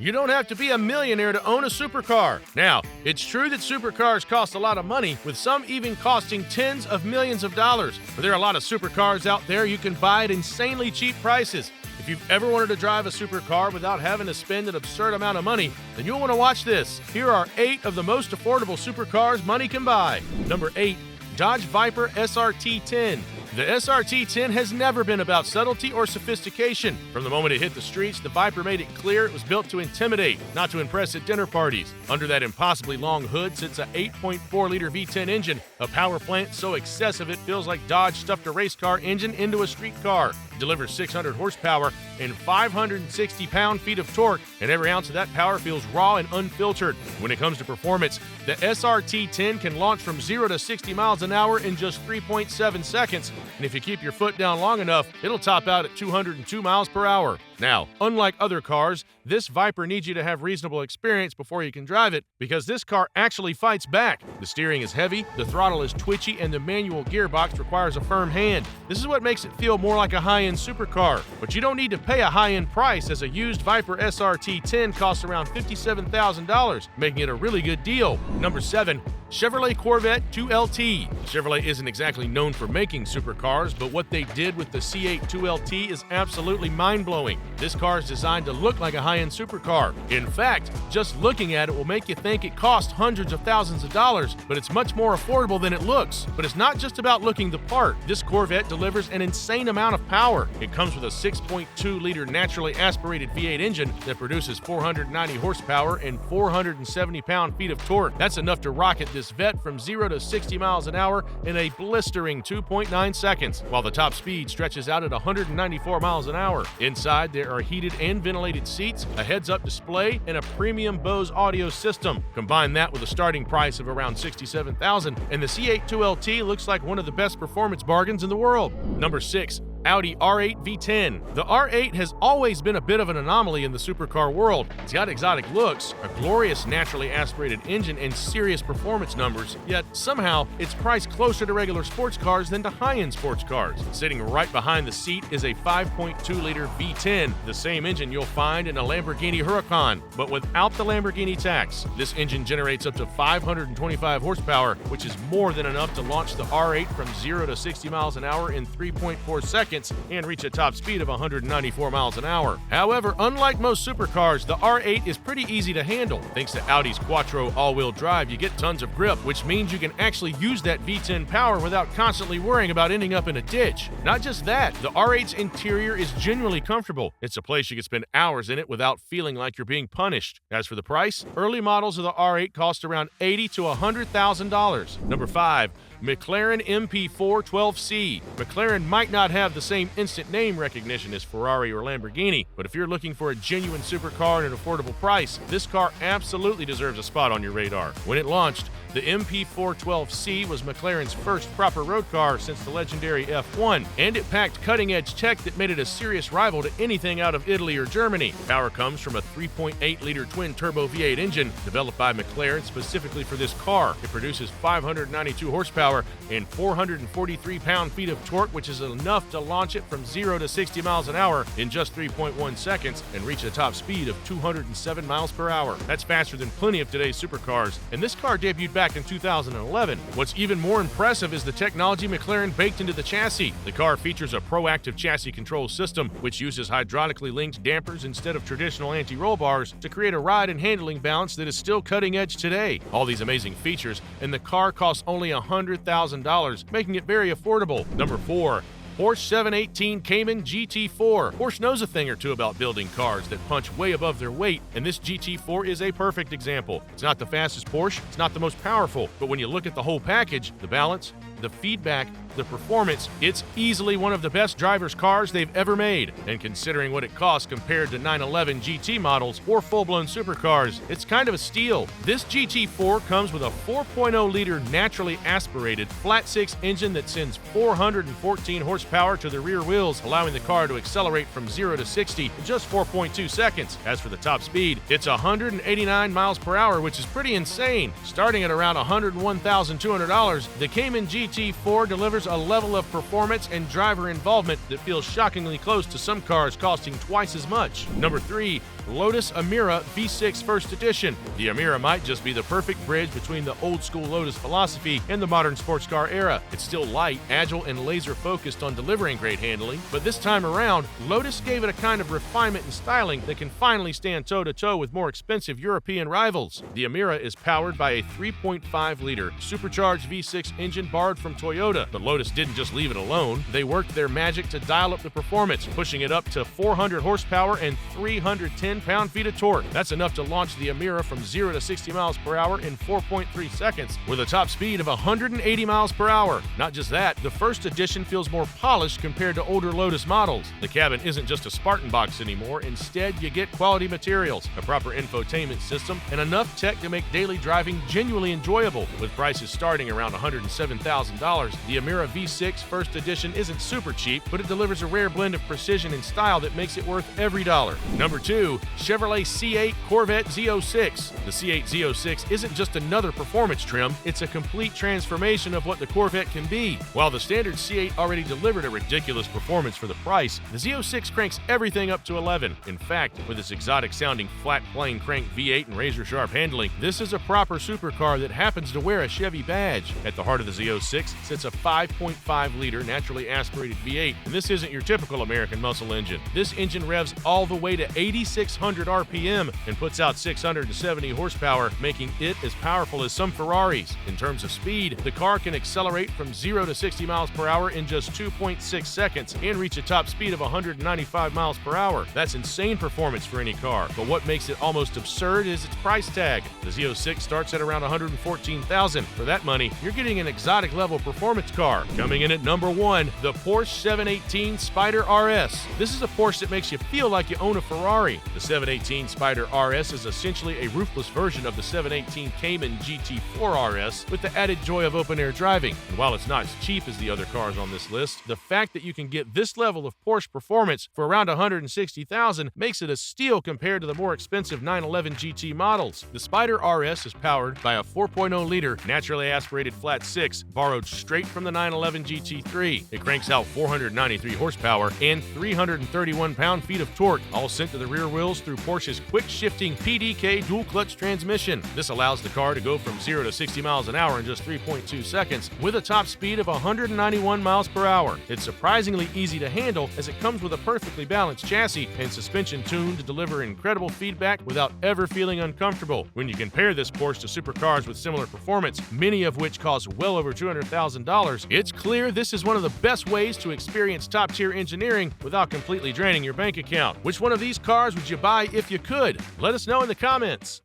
You don't have to be a millionaire to own a supercar. Now, it's true that supercars cost a lot of money, with some even costing tens of millions of dollars. But there are a lot of supercars out there you can buy at insanely cheap prices. If you've ever wanted to drive a supercar without having to spend an absurd amount of money, then you'll want to watch this. Here are 8 of the most affordable supercars money can buy. Number 8. Dodge Viper SRT10. The SRT10 has never been about subtlety or sophistication. From the moment it hit the streets, the Viper made it clear it was built to intimidate, not to impress at dinner parties. Under that impossibly long hood sits a 8.4-liter V10 engine, a power plant so excessive it feels like Dodge stuffed a race car engine into a street car. It delivers 600 horsepower and 560 pound-feet of torque, and every ounce of that power feels raw and unfiltered. When it comes to performance, the SRT10 can launch from 0 to 60 miles an hour in just 3.7 seconds, and if you keep your foot down long enough, it'll top out at 202 miles per hour. Now, unlike other cars, this Viper needs you to have reasonable experience before you can drive it, because this car actually fights back. The steering is heavy, the throttle is twitchy, and the manual gearbox requires a firm hand. This is what makes it feel more like a high-end supercar. But you don't need to pay a high-end price, as a used Viper SRT10 costs around $57,000, making it a really good deal. Number 7. Chevrolet Corvette 2LT. Chevrolet isn't exactly known for making supercars, but what they did with the C8 2LT is absolutely mind-blowing. This car is designed to look like a high-end supercar. In fact, just looking at it will make you think it costs hundreds of thousands of dollars, but it's much more affordable than it looks. But it's not just about looking the part. This Corvette delivers an insane amount of power. It comes with a 6.2-liter naturally aspirated V8 engine that produces 490 horsepower and 470 pound-feet of torque. That's enough to rocket this Vet from 0 to 60 miles an hour in a blistering 2.9 seconds, while the top speed stretches out at 194 miles an hour. Inside, there are heated and ventilated seats, a heads-up display, and a premium Bose audio system. Combine that with a starting price of around $67,000, and the C8 2LT looks like one of the best performance bargains in the world. Number 6. Audi R8 V10. The R8 has always been a bit of an anomaly in the supercar world. It's got exotic looks, a glorious naturally aspirated engine, and serious performance numbers, yet somehow it's priced closer to regular sports cars than to high-end sports cars. Sitting right behind the seat is a 5.2-liter V10, the same engine you'll find in a Lamborghini Huracan, but without the Lamborghini tax. This engine generates up to 525 horsepower, which is more than enough to launch the R8 from 0 to 60 miles an hour in 3.4 seconds and reach a top speed of 194 miles an hour. However, unlike most supercars, the R8 is pretty easy to handle. Thanks to Audi's Quattro all-wheel drive, you get tons of grip, which means you can actually use that V10 power without constantly worrying about ending up in a ditch. Not just that, the R8's interior is genuinely comfortable. It's a place you can spend hours in it without feeling like you're being punished. As for the price, early models of the R8 cost around $80,000 to $100,000. Number 5. McLaren MP4-12C. McLaren might not have the same instant name recognition as Ferrari or Lamborghini, but if you're looking for a genuine supercar at an affordable price, this car absolutely deserves a spot on your radar. When it launched, the MP4-12C was McLaren's first proper road car since the legendary F1, and it packed cutting-edge tech that made it a serious rival to anything out of Italy or Germany. Power comes from a 3.8-liter twin-turbo V8 engine developed by McLaren specifically for this car. It produces 592 horsepower and 443 pound-feet of torque, which is enough to launch it from 0 to 60 miles an hour in just 3.1 seconds and reach a top speed of 207 miles per hour. That's faster than plenty of today's supercars, and this car debuted back in 2011. What's even more impressive is the technology McLaren baked into the chassis. The car features a proactive chassis control system, which uses hydraulically linked dampers instead of traditional anti-roll bars to create a ride and handling balance that is still cutting edge today. All these amazing features, and the car costs only $100,000, making it very affordable. Number 4. Porsche 718 Cayman GT4. Porsche knows a thing or two about building cars that punch way above their weight, and this GT4 is a perfect example. It's not the fastest Porsche, it's not the most powerful, but when you look at the whole package, the balance, the feedback, the performance, it's easily one of the best driver's cars they've ever made. And considering what it costs compared to 911 GT models or full-blown supercars, it's kind of a steal. This GT4 comes with a 4.0-liter naturally aspirated flat-six engine that sends 414 horsepower to the rear wheels, allowing the car to accelerate from 0 to 60 in just 4.2 seconds. As for the top speed, it's 189 miles per hour, which is pretty insane. Starting at around $101,200, the Cayman GT4 GT4 delivers a level of performance and driver involvement that feels shockingly close to some cars costing twice as much. Number 3. Lotus Emira V6 First Edition. The Emira might just be the perfect bridge between the old-school Lotus philosophy and the modern sports car era. It's still light, agile, and laser-focused on delivering great handling, but this time around, Lotus gave it a kind of refinement and styling that can finally stand toe-to-toe with more expensive European rivals. The Emira is powered by a 3.5-liter supercharged V6 engine borrowed from Toyota, but Lotus didn't just leave it alone. They worked their magic to dial up the performance, pushing it up to 400 horsepower and 310 pound-feet of torque. That's enough to launch the Emira from 0 to 60 miles per hour in 4.3 seconds with a top speed of 180 miles per hour. Not just that, the first edition feels more polished compared to older Lotus models. The cabin isn't just a Spartan box anymore. Instead, you get quality materials, a proper infotainment system, and enough tech to make daily driving genuinely enjoyable. With prices starting around $107,000, the Emira V6 First Edition isn't super cheap, but it delivers a rare blend of precision and style that makes it worth every dollar. Number 2. Chevrolet C8 Corvette Z06. The C8 Z06 isn't just another performance trim, it's a complete transformation of what the Corvette can be. While the standard C8 already delivered a ridiculous performance for the price, the Z06 cranks everything up to 11. In fact, with its exotic-sounding flat-plane crank V8 and razor-sharp handling, this is a proper supercar that happens to wear a Chevy badge. At the heart of the Z06 sits a 5.5-liter naturally aspirated V8, and this isn't your typical American muscle engine. This engine revs all the way to 8,600 RPM and puts out 670 horsepower, making it as powerful as some Ferraris. In terms of speed, the car can accelerate from 0 to 60 miles per hour in just 2.6 seconds and reach a top speed of 195 miles per hour. That's insane performance for any car, but what makes it almost absurd is its price tag. The Z06 starts at around $114,000. For that money, you're getting an exotic level performance car. Coming in at number 1, the Porsche 718 Spyder RS. This is a Porsche that makes you feel like you own a Ferrari. The 718 Spyder RS is essentially a roofless version of the 718 Cayman GT4 RS with the added joy of open-air driving. And while it's not as cheap as the other cars on this list, the fact that you can get this level of Porsche performance for around $160,000 makes it a steal compared to the more expensive 911 GT models. The Spyder RS is powered by a 4.0-liter naturally aspirated flat 6 borrowed straight from the 911 GT3. It cranks out 493 horsepower and 331 pound-feet of torque, all sent to the rear wheels through Porsche's quick-shifting PDK dual-clutch transmission. This allows the car to go from 0 to 60 miles an hour in just 3.2 seconds with a top speed of 191 miles per hour. It's surprisingly easy to handle as it comes with a perfectly balanced chassis and suspension tuned to deliver incredible feedback without ever feeling uncomfortable. When you compare this Porsche to supercars with similar performance, many of which cost well over $200,000, it's clear this is one of the best ways to experience top-tier engineering without completely draining your bank account. Which one of these cars would you buy if you could? Let us know in the comments.